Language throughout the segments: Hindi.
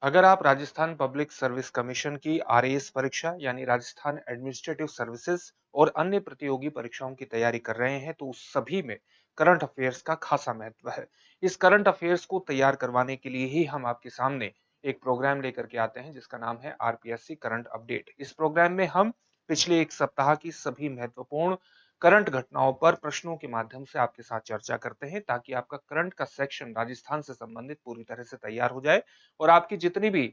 अगर आप राजस्थान पब्लिक सर्विस कमीशन की आरएएस परीक्षा यानी राजस्थान एडमिनिस्ट्रेटिव सर्विसेज और अन्य प्रतियोगी परीक्षाओं की तैयारी कर रहे हैं तो उस सभी में करंट अफेयर्स का खासा महत्व है। इस करंट अफेयर्स को तैयार करवाने के लिए ही हम आपके सामने एक प्रोग्राम लेकर के आते हैं जिसका नाम है आरपीएससी करंट अपडेट। इस प्रोग्राम में हम पिछले एक सप्ताह की सभी महत्वपूर्ण करंट घटनाओं पर प्रश्नों के माध्यम से आपके साथ चर्चा करते हैं ताकि आपका करंट का सेक्शन राजस्थान से संबंधित पूरी तरह से तैयार हो जाए और आपकी जितनी भी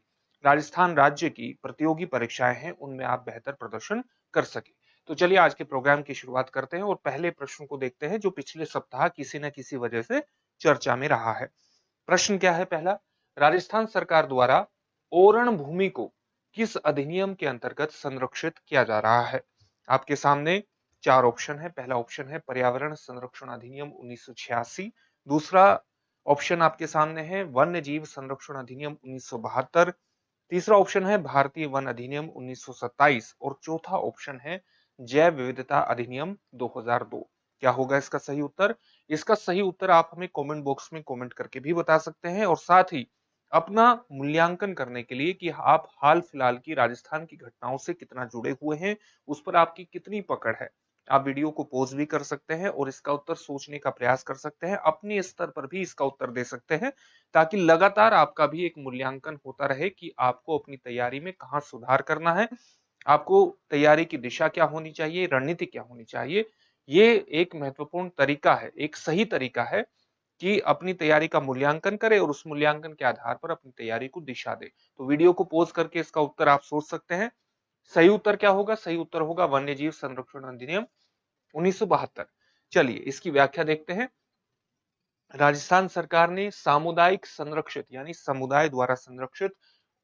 राजस्थान राज्य की प्रतियोगी परीक्षाएं हैं उनमें आप बेहतर प्रदर्शन कर सके। तो चलिए आज के प्रोग्राम की शुरुआत करते हैं और पहले प्रश्न को देखते हैं जो पिछले सप्ताह किसी न किसी वजह से चर्चा में रहा है। प्रश्न क्या है? पहला, राजस्थान सरकार द्वारा ओरण भूमि को किस अधिनियम के अंतर्गत संरक्षित किया जा रहा है? आपके सामने चार ऑप्शन है। पहला ऑप्शन है पर्यावरण संरक्षण अधिनियम 1986, दूसरा ऑप्शन आपके सामने है वन्य जीव संरक्षण अधिनियम 1972, तीसरा ऑप्शन है भारतीय वन अधिनियम 1927 और चौथा ऑप्शन है जैव विविधता अधिनियम 2002। क्या होगा इसका सही उत्तर? इसका सही उत्तर आप हमें कमेंट बॉक्स में कमेंट करके भी बता सकते हैं और साथ ही अपना मूल्यांकन करने के लिए कि आप हाल फिलहाल की राजस्थान की घटनाओं से कितना जुड़े हुए हैं, उस पर आपकी कितनी पकड़ है। आप वीडियो को पॉज भी कर सकते हैं और इसका उत्तर सोचने का प्रयास कर सकते हैं, अपने स्तर पर भी इसका उत्तर दे सकते हैं ताकि लगातार आपका भी एक मूल्यांकन होता रहे कि आपको अपनी तैयारी में कहाँ सुधार करना है, आपको तैयारी की दिशा क्या होनी चाहिए, रणनीति क्या होनी चाहिए। ये एक महत्वपूर्ण तरीका है, एक सही तरीका है कि अपनी तैयारी का मूल्यांकन करे और उस मूल्यांकन के आधार पर अपनी तैयारी को दिशा दे। तो वीडियो को पॉज करके इसका उत्तर आप सोच सकते हैं। सही उत्तर क्या होगा? सही उत्तर होगा वन्य जीव संरक्षण अधिनियम 1972। चलिए इसकी व्याख्या देखते हैं। राजस्थान सरकार ने सामुदायिक संरक्षित यानी समुदाय द्वारा संरक्षित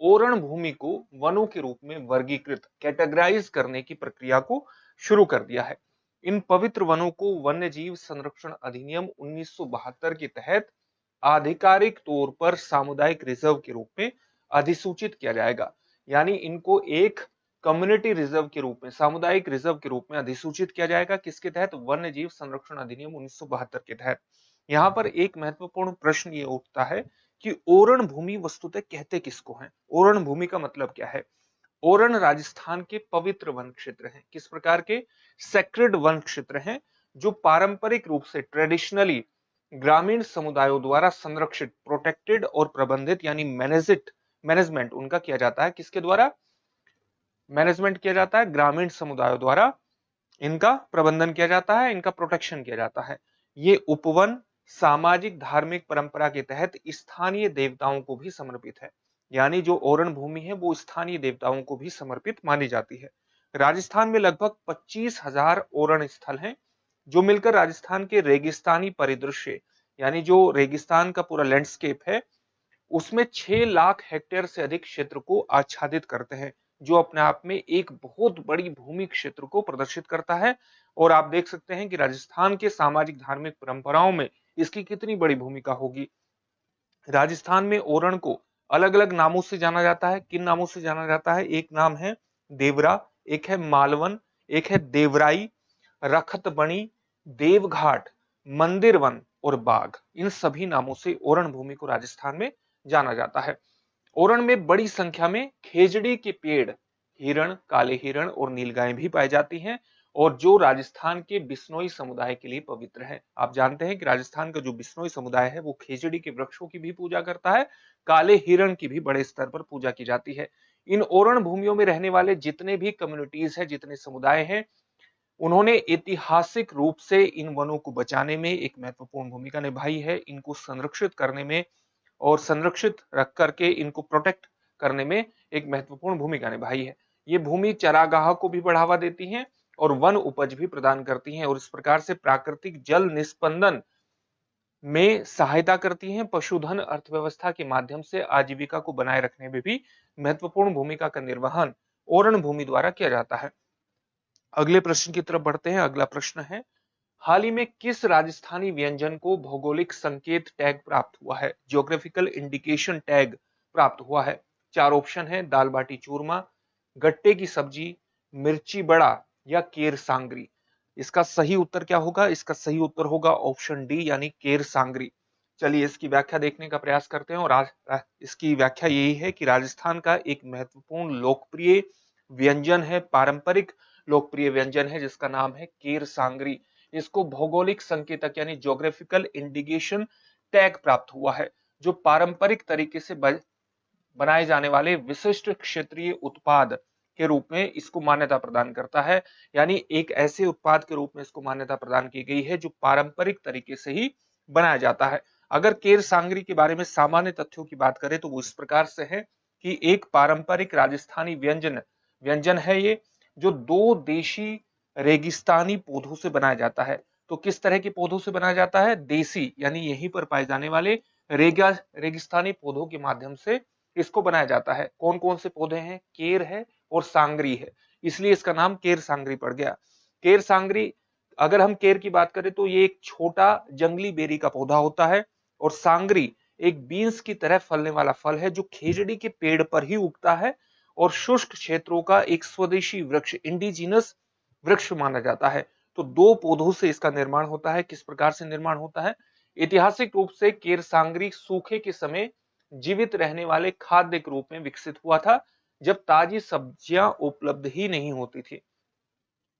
ओरण भूमि को वनों के रूप में वर्गीकृत कैटेगराइज करने की प्रक्रिया को शुरू कर दिया है। इन पवित्र वनों को वन्य जीव संरक्षण अधिनियम 1972 के तहत आधिकारिक तौर पर सामुदायिक रिजर्व के रूप में अधिसूचित किया जाएगा। यानी इनको एक कम्युनिटी रिजर्व के रूप में, सामुदायिक रिजर्व के रूप में अधिसूचित किया जाएगा। किसके तहत? वन्य जीव संरक्षण अधिनियम 1972 के तहत। यहाँ पर एक महत्वपूर्ण प्रश्न ये उठता है कि ओरण भूमि वस्तुतः कहते किसको हैं? ओरण भूमि का मतलब क्या है? ओरण राजस्थान के पवित्र वन क्षेत्र हैं। किस प्रकार के? सेक्रेड वन क्षेत्र हैं जो पारंपरिक रूप से ट्रेडिशनली ग्रामीण समुदायों द्वारा संरक्षित, प्रोटेक्टेड और प्रबंधित यानी मैनेजमेंट उनका किया जाता है। किसके द्वारा मैनेजमेंट किया जाता है? ग्रामीण समुदायों द्वारा इनका प्रबंधन किया जाता है, इनका प्रोटेक्शन किया जाता है। ये उपवन सामाजिक धार्मिक परंपरा के तहत स्थानीय देवताओं को भी समर्पित है। यानी जो ओरण भूमि है वो स्थानीय देवताओं को भी समर्पित मानी जाती है। राजस्थान में लगभग 25,000 ओरण स्थल हैं जो मिलकर राजस्थान के रेगिस्तानी परिदृश्य यानी जो रेगिस्तान का पूरा लैंडस्केप है उसमें 6 लाख हेक्टेयर से अधिक क्षेत्र को आच्छादित करते हैं, जो अपने आप में एक बहुत बड़ी भूमि क्षेत्र को प्रदर्शित करता है। और आप देख सकते हैं कि राजस्थान के सामाजिक धार्मिक परंपराओं में इसकी कितनी बड़ी भूमिका होगी। राजस्थान में ओरण को अलग अलग नामों से जाना जाता है। किन नामों से जाना जाता है? एक नाम है देवरा, एक है मालवन, एक है देवराई, रखतबणी, देवघाट, मंदिर वन और बाग। इन सभी नामों से ओरण भूमि को राजस्थान में जाना जाता है। ओरण में बड़ी संख्या में खेजड़ी के पेड़, हिरण, काले हिरण और नीलगाय भी पाई जाती हैं और जो राजस्थान के बिश्नोई समुदाय के लिए पवित्र है। आप जानते हैं कि राजस्थान का जो बिश्नोई समुदाय है वो खेजड़ी के वृक्षों की भी पूजा करता है, काले हिरण की भी बड़े स्तर पर पूजा की जाती है। इन ओरण भूमियों में रहने वाले जितने भी कम्युनिटीज हैं, जितने समुदाय हैं, उन्होंने ऐतिहासिक रूप से इन वनों को बचाने में एक महत्वपूर्ण भूमिका निभाई है, इनको संरक्षित करने में और संरक्षित रख करके इनको प्रोटेक्ट करने में एक महत्वपूर्ण भूमिका निभाई है। ये भूमि चरागाह को भी बढ़ावा देती हैं और वन उपज भी प्रदान करती हैं और इस प्रकार से प्राकृतिक जल निस्पंदन में सहायता करती हैं। पशुधन अर्थव्यवस्था के माध्यम से आजीविका को बनाए रखने में भी महत्वपूर्ण भूमिका का निर्वहन ओरण भूमि द्वारा किया जाता है। अगले प्रश्न की तरफ बढ़ते हैं। अगला प्रश्न है, हाल ही में किस राजस्थानी व्यंजन को भौगोलिक संकेत टैग प्राप्त हुआ है? ज्योग्राफिकल इंडिकेशन टैग प्राप्त हुआ है। चार ऑप्शन है दाल बाटी चूरमा, गट्टे की सब्जी, मिर्ची बड़ा या केर सांगरी। इसका सही उत्तर क्या होगा? इसका सही उत्तर होगा ऑप्शन डी यानी केर सांगरी। चलिए इसकी व्याख्या देखने का प्रयास करते हैं और आज इसकी व्याख्या यही है कि राजस्थान का एक महत्वपूर्ण लोकप्रिय व्यंजन है, पारंपरिक लोकप्रिय व्यंजन है जिसका नाम है केर सांगरी। इसको भौगोलिक संकेतक यानी ज्योग्राफिकल इंडिकेशन टैग प्राप्त हुआ है, जो पारंपरिक तरीके से बनाए जाने वाले विशिष्ट क्षेत्रीय उत्पाद के रूप में इसको मान्यता प्रदान करता है। यानी एक ऐसे उत्पाद के रूप में इसको मान्यता प्रदान की गई है जो पारंपरिक तरीके से ही बनाया जाता है। अगर केर सांगरी के बारे में सामान्य तथ्यों की बात करें तो वो इस प्रकार से है कि एक पारंपरिक राजस्थानी व्यंजन व्यंजन है ये, जो दो देशी रेगिस्तानी पौधों से बनाया जाता है। तो किस तरह के पौधों से बनाया जाता है? देसी यानी यहीं पर पाए जाने वाले रेगिस्तानी पौधों के माध्यम से इसको बनाया जाता है। कौन कौन से पौधे हैं? केर है और सांगरी है, इसलिए इसका नाम केर सांगरी पड़ गया। केर सांगरी, अगर हम केर की बात करें तो ये एक छोटा जंगली बेरी का पौधा होता है, और सांगरी एक बीन्स की तरह फलने वाला फल है जो खेजड़ी के पेड़ पर ही उगता है और शुष्क क्षेत्रों का एक स्वदेशी वृक्ष, इंडिजिनस वृक्ष माना जाता है। तो दो पौधों से इसका निर्माण होता है। किस प्रकार से निर्माण होता है? ऐतिहासिक रूप से केर सांगरी सूखे के समय जीवित रहने वाले खाद्य के रूप में विकसित हुआ था, जब ताजी सब्जियां उपलब्ध ही नहीं होती थी।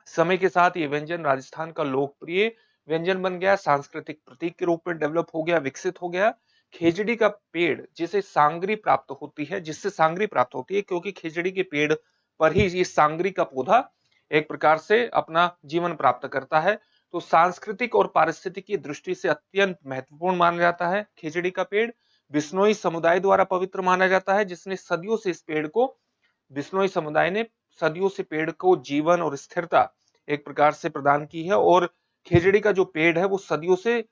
समय के साथ ये व्यंजन राजस्थान का लोकप्रिय व्यंजन बन गया, सांस्कृतिक प्रतीक के रूप में डेवलप हो गया, विकसित हो गया। खेजड़ी का पेड़ जिसे सांगरी प्राप्त होती है, जिससे सांगरी प्राप्त होती है, क्योंकि खेजड़ी के पेड़ पर ही ये सांगरी का पौधा एक प्रकार से अपना जीवन प्राप्त करता है। तो सांस्कृतिक और पारिस्थितिकी दृष्टि से अत्यंत महत्वपूर्ण माना जाता है खेजड़ी का पेड़। बिश्नोई समुदाय द्वारा पवित्र माना जाता है, जिसने सदियों से इस पेड़ को, बिश्नोई समुदाय ने सदियों से पेड़ को जीवन और स्थिरता एक प्रकार से प्रदान की है, और खेजड़ी का जो पेड़ है वो सदियों से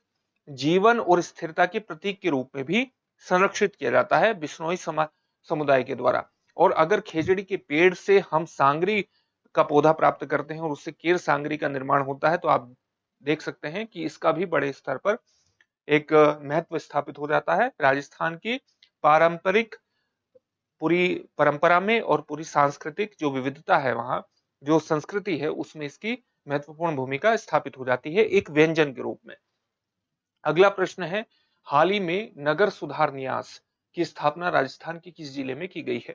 जीवन और स्थिरता के प्रतीक के रूप में भी संरक्षित किया जाता है बिश्नोई समुदाय के द्वारा। और अगर खेजड़ी के पेड़ से हम सांगरी का पौधा प्राप्त करते हैं और उससे केर सांगरी का निर्माण होता है, तो आप देख सकते हैं कि इसका भी बड़े स्तर पर एक महत्व स्थापित हो जाता है। राजस्थान की पारंपरिक पूरी परंपरा में और पूरी सांस्कृतिक जो विविधता है, वहां जो संस्कृति है, उसमें इसकी महत्वपूर्ण भूमिका स्थापित हो जाती है एक व्यंजन के रूप में। अगला प्रश्न है, हाल ही में नगर सुधार न्यास की स्थापना राजस्थान के किस जिले में की गई है?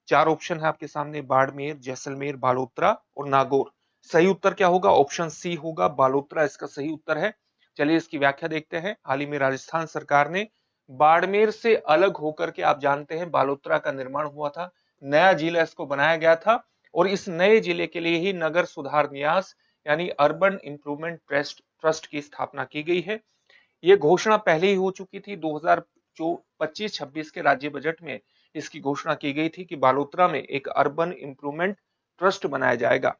चार ऑप्शन है आपके सामने, बाड़मेर, जैसलमेर, बालोतरा और नागौर। सही उत्तर क्या होगा? ऑप्शन सी होगा, बालोतरा इसका सही उत्तर है। चलिए इसकी व्याख्या देखते हैं। हाल ही में राजस्थान सरकार ने बाड़मेर से अलग होकर के, आप जानते हैं, बालोतरा का निर्माण हुआ था, नया जिला इसको बनाया गया था, और इस नए जिले के लिए ही नगर सुधार न्यास यानी अर्बन इंप्रूवमेंट ट्रस्ट की स्थापना की गई है। ये घोषणा पहले ही हो चुकी थी, 2025-26 के राज्य बजट में इसकी घोषणा की गई थी कि बालोतरा में एक अर्बन इंप्रूवमेंट ट्रस्ट बनाया जाएगा।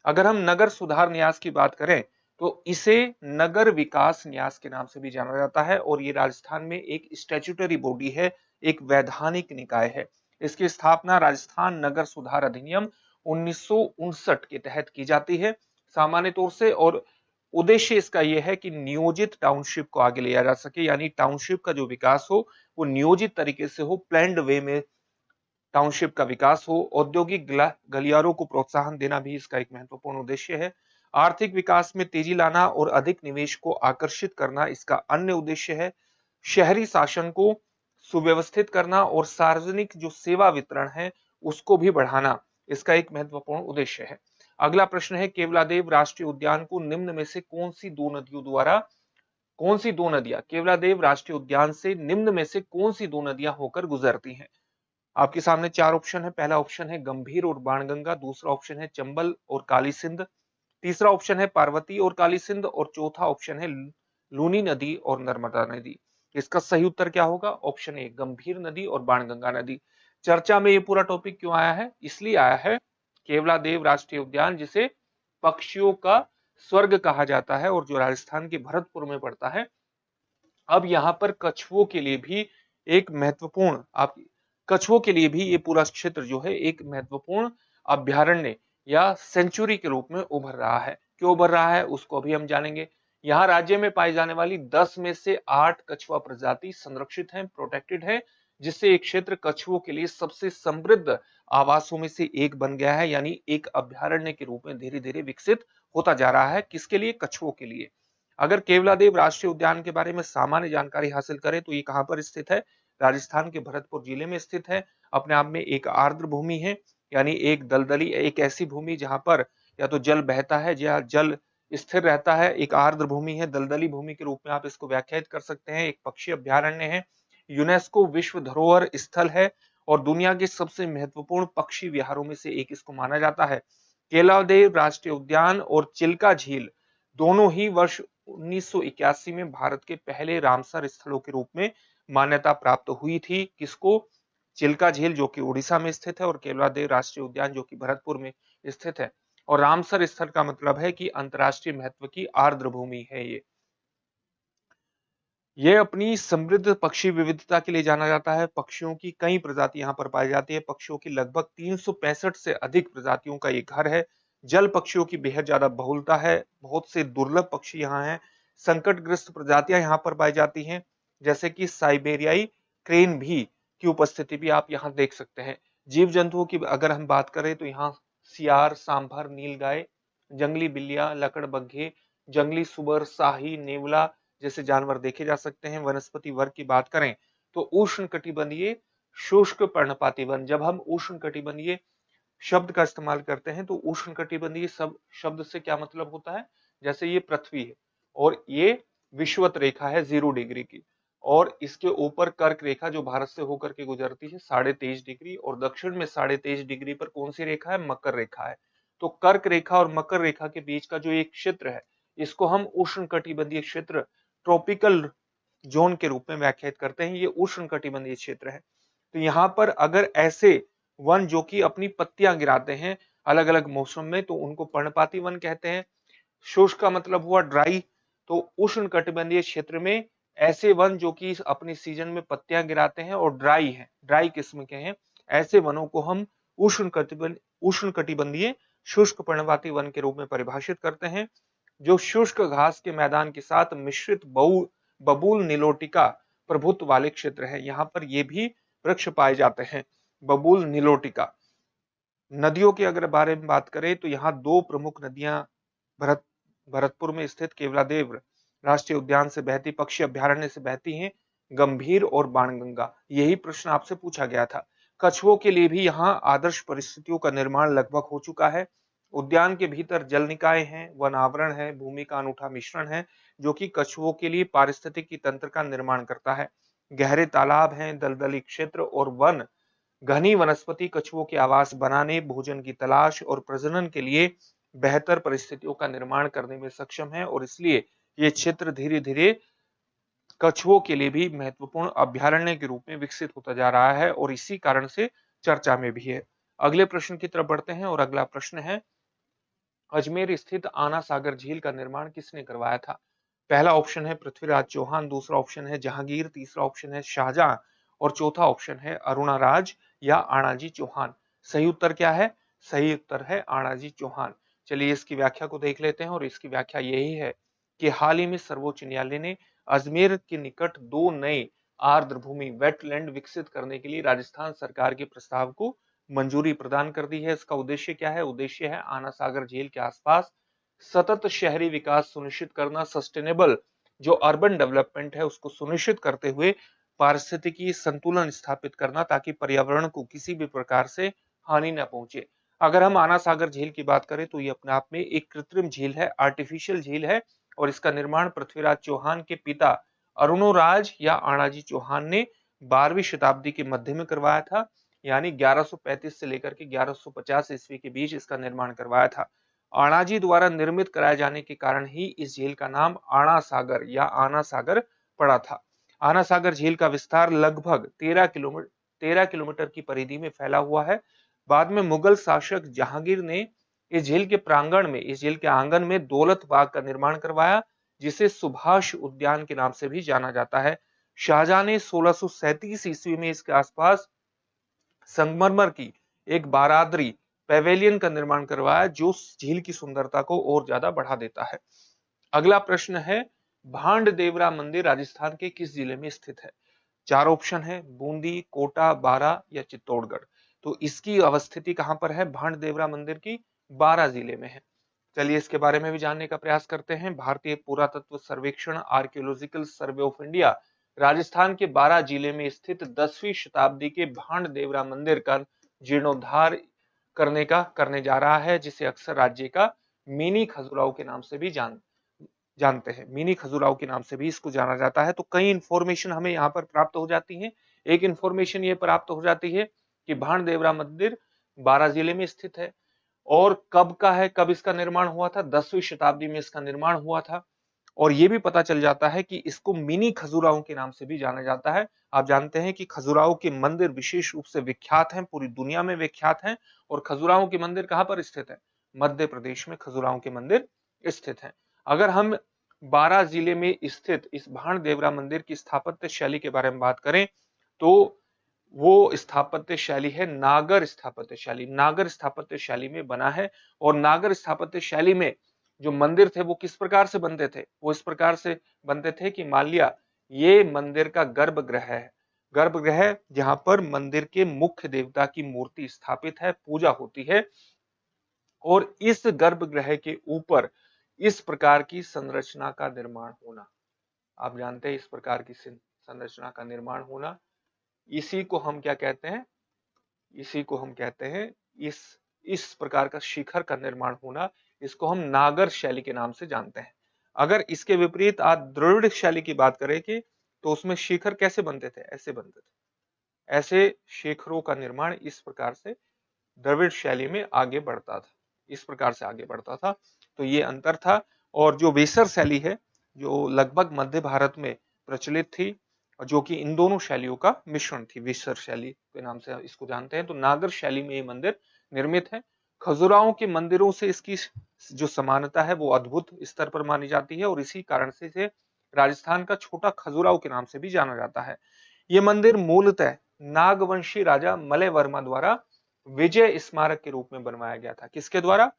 अगर हम नगर सुधार न्यास की बात करें तो इसे नगर विकास न्यास के नाम से भी जाना जाता है, और ये राजस्थान में एक स्टैट्यूटरी बॉडी है, एक वैधानिक निकाय है। इसकी स्थापना राजस्थान नगर सुधार अधिनियम 1959 के तहत की जाती है सामान्य तौर से, और उद्देश्य इसका यह है कि नियोजित टाउनशिप को आगे लिया जा सके, यानी टाउनशिप का जो विकास हो वो नियोजित तरीके से हो, प्लान्ड वे में टाउनशिप का विकास हो। औद्योगिक गलियारों को प्रोत्साहन देना भी इसका एक महत्वपूर्ण उद्देश्य है। आर्थिक विकास में तेजी लाना और अधिक निवेश को आकर्षित करना इसका अन्य उद्देश्य है। शहरी शासन को सुव्यवस्थित करना और सार्वजनिक जो सेवा वितरण है उसको भी बढ़ाना इसका एक महत्वपूर्ण उद्देश्य है। अगला प्रश्न है, केवलादेव राष्ट्रीय उद्यान को निम्न में से कौन सी दो नदियां केवलादेव राष्ट्रीय उद्यान से निम्न में से कौन सी दो नदियां होकर गुजरती हैं? आपके सामने चार ऑप्शन है। पहला ऑप्शन है गंभीर और बाणगंगा, दूसरा ऑप्शन है चंबल और काली सिंध, तीसरा ऑप्शन है पार्वती और काली सिंध, और चौथा ऑप्शन है लूनी नदी और नर्मदा नदी। इसका सही उत्तर क्या होगा? ऑप्शन ए, गंभीर नदी और बाणगंगा नदी। चर्चा में ये पूरा टॉपिक क्यों आया है? इसलिए आया है, केवलादेव राष्ट्रीय उद्यान जिसे पक्षियों का स्वर्ग कहा जाता है और जो राजस्थान के भरतपुर में पड़ता है, अब यहाँ पर कछुओं के लिए भी एक महत्वपूर्ण, आप कछुओं के लिए भी ये पूरा क्षेत्र जो है एक महत्वपूर्ण अभ्यारण्य या सेंचुरी के रूप में उभर रहा है। क्यों उभर रहा है उसको अभी हम जानेंगे। यहाँ राज्य में पाई जाने वाली 10 में से 8 कछुआ प्रजाति संरक्षित हैं, प्रोटेक्टेड है, जिससे एक क्षेत्र कछुओं के लिए सबसे समृद्ध आवासों में से एक बन गया है, यानी एक अभ्यारण्य के रूप में धीरे धीरे विकसित होता जा रहा है। किसके लिए? कछुओं के लिए। अगर केवलादेव राष्ट्रीय उद्यान के बारे में सामान्य जानकारी हासिल करें तो ये कहाँ पर स्थित है? राजस्थान के भरतपुर जिले में स्थित है। अपने आप में एक आर्द्र भूमि है, यानी एक दलदली, एक ऐसी भूमि जहां पर या तो जल बहता है या जल स्थिर रहता है। एक आर्द्र भूमि है, दलदली भूमि के रूप में आप इसको व्याख्यायित कर सकते हैं। एक पक्षी अभ्यारण्य है, यूनेस्को विश्व धरोहर स्थल है और दुनिया के सबसे महत्वपूर्ण पक्षी विहारों में से एक इसको माना जाता है। केवलादेव राष्ट्रीय उद्यान और चिल्का झील दोनों ही वर्ष 1981 में भारत के पहले रामसर स्थलों के रूप में मान्यता प्राप्त हुई थी। किसको? चिल्का झील जो कि उड़ीसा में स्थित है और केवलादेव राष्ट्रीय उद्यान जो कि भरतपुर में स्थित है। और रामसर स्थल का मतलब है कि अंतर्राष्ट्रीय महत्व की आर्द्र भूमि है ये अपनी समृद्ध पक्षी विविधता के लिए जाना जाता है। पक्षियों की कई प्रजाति यहाँ पर पाई जाती है। पक्षियों की लगभग 365 से अधिक प्रजातियों का ये घर है। जल पक्षियों की बेहद ज्यादा बहुलता है। बहुत से दुर्लभ पक्षी यहाँ हैं। संकटग्रस्त प्रजातियां यहाँ पर पाई जाती हैं, जैसे कि साइबेरियाई क्रेन भी की उपस्थिति भी आप यहाँ देख सकते हैं। जीव जंतुओं की अगर हम बात करें तो यहाँ सियार, सांभर, नीलगाय, जंगली बिल्लियां, लकड़बग्घे, जंगली सुअर, शाही, नेवला जैसे जानवर देखे जा सकते हैं। वनस्पति वर्ग की बात करें तो उष्ण कटिबंधीय शुष्क पर्णपाती वन। जब हम उष्ण कटिबंधीय शब्द का इस्तेमाल करते हैं तो उष्ण कटिबंधीय सब शब्द से क्या मतलब होता है? जैसे ये पृथ्वी है और ये विषुवत रेखा है 0 डिग्री की, और इसके ऊपर कर्क रेखा जो भारत से होकर के गुजरती है 23.5 डिग्री, और दक्षिण में 23.5 डिग्री पर कौन सी रेखा है? मकर रेखा है। तो कर्क रेखा और मकर रेखा के बीच का जो एक क्षेत्र है, इसको हम उष्ण कटिबंधीय क्षेत्र, ट्रॉपिकल जोन के रूप में व्याख्यायित करते हैं। ये उष्ण कटिबंधीय क्षेत्र है। तो यहाँ पर अगर ऐसे वन जो कि अपनी पत्तियां गिराते हैं अलग अलग मौसम में, तो उनको पर्णपाती वन कहते हैं। शुष्क का मतलब हुआ ड्राई, तो उष्ण कटिबंधीय क्षेत्र में ऐसे वन जो कि अपनी सीजन में पत्तियां गिराते हैं और ड्राई हैं, ड्राई किस्म के हैं, ऐसे वनों को हम उष्ण कटिबंधीय शुष्क पर्णपाती वन के रूप में परिभाषित करते हैं। जो शुष्क घास के मैदान के साथ मिश्रित बबूल नीलोटिका प्रभुत्व वाले क्षेत्र है। यहाँ पर ये भी वृक्ष पाए जाते हैं, बबूल नीलोटिका। नदियों के अगर बारे में बात करें तो यहाँ दो प्रमुख नदियां भरतपुर में स्थित केवलादेव राष्ट्रीय उद्यान से बहती, पक्षी अभ्यारण्य से बहती हैं, गंभीर और बाणगंगा। यही प्रश्न आपसे पूछा गया था। कछुओं के लिए भी यहाँ आदर्श परिस्थितियों का निर्माण लगभग हो चुका है। उद्यान के भीतर जल निकाय हैं, वन आवरण है, भूमि का अनूठा मिश्रण है जो कि कछुओं के लिए पारिस्थितिकी तंत्र का निर्माण करता है। गहरे तालाब हैं, दलदली क्षेत्र और वन घनी वनस्पति कछुओं के आवास बनाने, भोजन की तलाश और प्रजनन के लिए बेहतर परिस्थितियों का निर्माण करने में सक्षम है, और इसलिए ये क्षेत्र धीरे धीरे कछुओं के लिए भी महत्वपूर्ण अभ्यारण्य के रूप में विकसित होता जा रहा है और इसी कारण से चर्चा में भी है। अगले प्रश्न की तरफ बढ़ते हैं और अगला प्रश्न है, अजमेर स्थित आना सागर झील का निर्माण किसने करवाया था? पहला ऑप्शन है पृथ्वीराज चौहान, दूसरा ऑप्शन है जहांगीर, तीसरा ऑप्शन है शाहजहां और चौथा ऑप्शन है अरुणाराज या आणाजी चौहान। सही उत्तर क्या है? सही उत्तर है आणाजी चौहान। चलिए इसकी व्याख्या को देख लेते हैं और इसकी व्याख्या यही है कि हाल ही में सर्वोच्च न्यायालय ने अजमेर के निकट दो नए आर्द्र भूमि वेटलैंड विकसित करने के लिए राजस्थान सरकार के प्रस्ताव को मंजूरी प्रदान कर दी है। इसका उद्देश्य क्या है? उद्देश्य है आना सागर झील के आसपास सतत शहरी विकास सुनिश्चित करना, सस्टेनेबल जो अर्बन डेवलपमेंट है उसको सुनिश्चित करते हुए पारिस्थितिकी संतुलन स्थापित करना, ताकि पर्यावरण को किसी भी प्रकार से हानि न पहुंचे। अगर हम आना सागर झील की बात करें तो ये अपने आप में एक कृत्रिम झील है, आर्टिफिशियल झील है, और इसका निर्माण पृथ्वीराज चौहान के पिता अरुणोराज या आणाजी चौहान ने 12वीं शताब्दी के मध्य में करवाया था, यानी 1135 से लेकर के 1150 ईस्वी के बीच इसका निर्माण करवाया था। आणाजी द्वारा निर्मित कराए जाने के कारण ही इस झील का नाम आणा सागर या आना सागर पड़ा था। आना सागर झील का विस्तार लगभग 13 किलोमीटर की परिधि में फैला हुआ है। बाद में मुगल शासक जहांगीर ने इस झील के प्रांगण में, इस झील के आंगन में दौलत बाग का निर्माण करवाया, जिसे सुभाष उद्यान के नाम से भी जाना जाता है। शाहजहां ने 1637 ईस्वी में इसके आसपास संगमरमर की एक बारादरी पेवेलियन का निर्माण करवाया, जो झील की सुंदरता को और ज्यादा बढ़ा देता है। अगला प्रश्न है, भांड देवरा मंदिर राजस्थान के किस जिले में स्थित है? चार ऑप्शन है, बूंदी, कोटा, बारा या चित्तौड़गढ़। तो इसकी अवस्थिति कहां पर है? भांड देवरा मंदिर की बारा जिले में है। चलिए इसके बारे में भी जानने का प्रयास करते हैं। भारतीय पुरातत्व सर्वेक्षण archaeological survey of India Rajasthan के 12 जिले में स्थित 10वीं शताब्दी के भांड देवरा मंदिर का जीर्णोद्धार करने जा रहा है, जिसे अक्सर राज्य का मिनी खजुराहो के नाम से भी जानते हैं। मिनी खजुराहो के नाम से भी इसको जाना जाता है। तो कई इंफॉर्मेशन हमें यहाँ पर प्राप्त हो जाती है। एक इंफॉर्मेशन ये प्राप्त हो जाती है कि भांड देवरा मंदिर 12 जिले में स्थित है और कब का है, कब इसका निर्माण हुआ था, 10वीं शताब्दी में इसका निर्माण हुआ था। और ये भी पता चल जाता है कि इसको मिनी खजुराहो के नाम से भी जाना जाता है। आप जानते हैं कि खजुराहो के मंदिर विशेष रूप से विख्यात हैं, पूरी दुनिया में विख्यात हैं। और खजुराहो के मंदिर कहां पर स्थित है? मध्य प्रदेश में खजुराहो के मंदिर स्थित हैं। अगर हम 12 जिले में स्थित इस भांड देवरा मंदिर की स्थापत्य शैली के बारे में बात करें तो वो स्थापत्य शैली है नागर स्थापत्य शैली। नागर स्थापत्य शैली में बना है। और नागर स्थापत्य शैली में जो मंदिर थे वो किस प्रकार से बनते थे? वो इस प्रकार से बनते थे कि मान लिया ये मंदिर का गर्भगृह है, गर्भगृह जहां पर मंदिर के मुख्य देवता की मूर्ति स्थापित है, पूजा होती है। और इस गर्भगृह के ऊपर इस प्रकार की संरचना का निर्माण होना, आप जानते हैं इस प्रकार की संरचना का निर्माण होना, इसी को हम क्या कहते हैं? इसी को हम कहते हैं इस प्रकार का शिखर का निर्माण होना, इसको हम नागर शैली के नाम से जानते हैं। अगर इसके विपरीत आप द्रविड़ शैली की बात करें कि तो उसमें शिखर कैसे बनते थे? ऐसे बनते थे। ऐसे शिखरों का निर्माण इस प्रकार से द्रविड़ शैली में आगे बढ़ता था, इस प्रकार से आगे बढ़ता था। तो ये अंतर था। और जो वेसर शैली है जो लगभग मध्य भारत में प्रचलित थी, जो कि इन दोनों शैलियों का मिश्रण थी, वेसर शैली के नाम से इसको जानते हैं। तो नागर शैली में ये मंदिर निर्मित है। खजुराहो के मंदिरों से इसकी जो समानता है वो अद्भुत स्तर पर मानी जाती है और इसी कारण से इसे राजस्थान का छोटा खजुराहो के नाम से भी जाना जाता है। ये मंदिर मूलतः नागवंशी राजा मलय वर्मा द्वारा विजय स्मारक के रूप में बनवाया गया था। किसके द्वारा?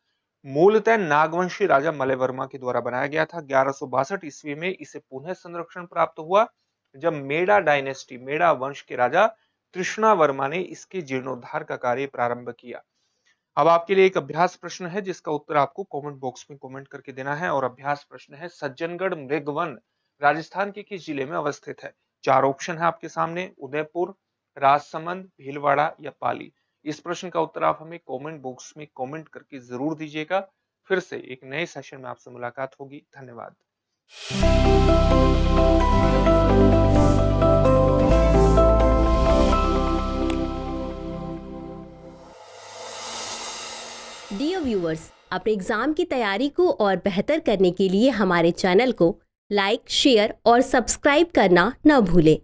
मूलतः नागवंशी राजा मलय वर्मा के द्वारा बनाया गया था। 1162 ईस्वी में इसे पुनः संरक्षण प्राप्त हुआ जब मेड़ा डायनेस्टी, मेड़ा वंश के राजा तृष्णा वर्मा ने इसके जीर्णोद्धार का कार्य प्रारंभ किया। अब आपके लिए एक अभ्यास प्रश्न है जिसका उत्तर आपको कमेंट बॉक्स में कमेंट करके देना है। और अभ्यास प्रश्न है, सज्जनगढ़ मृगवन राजस्थान के किस जिले में अवस्थित है? 4 ऑप्शन है आपके सामने, उदयपुर, राजसमंद, भीलवाड़ा या पाली। इस प्रश्न का उत्तर आप हमें कमेंट बॉक्स में कमेंट करके जरूर दीजिएगा। फिर से एक नए सेशन में आपसे मुलाकात होगी। धन्यवाद। डियर व्यूअर्स, अपने एग्जाम की तैयारी को और बेहतर करने के लिए हमारे चैनल को लाइक, शेयर और सब्सक्राइब करना न भूलें।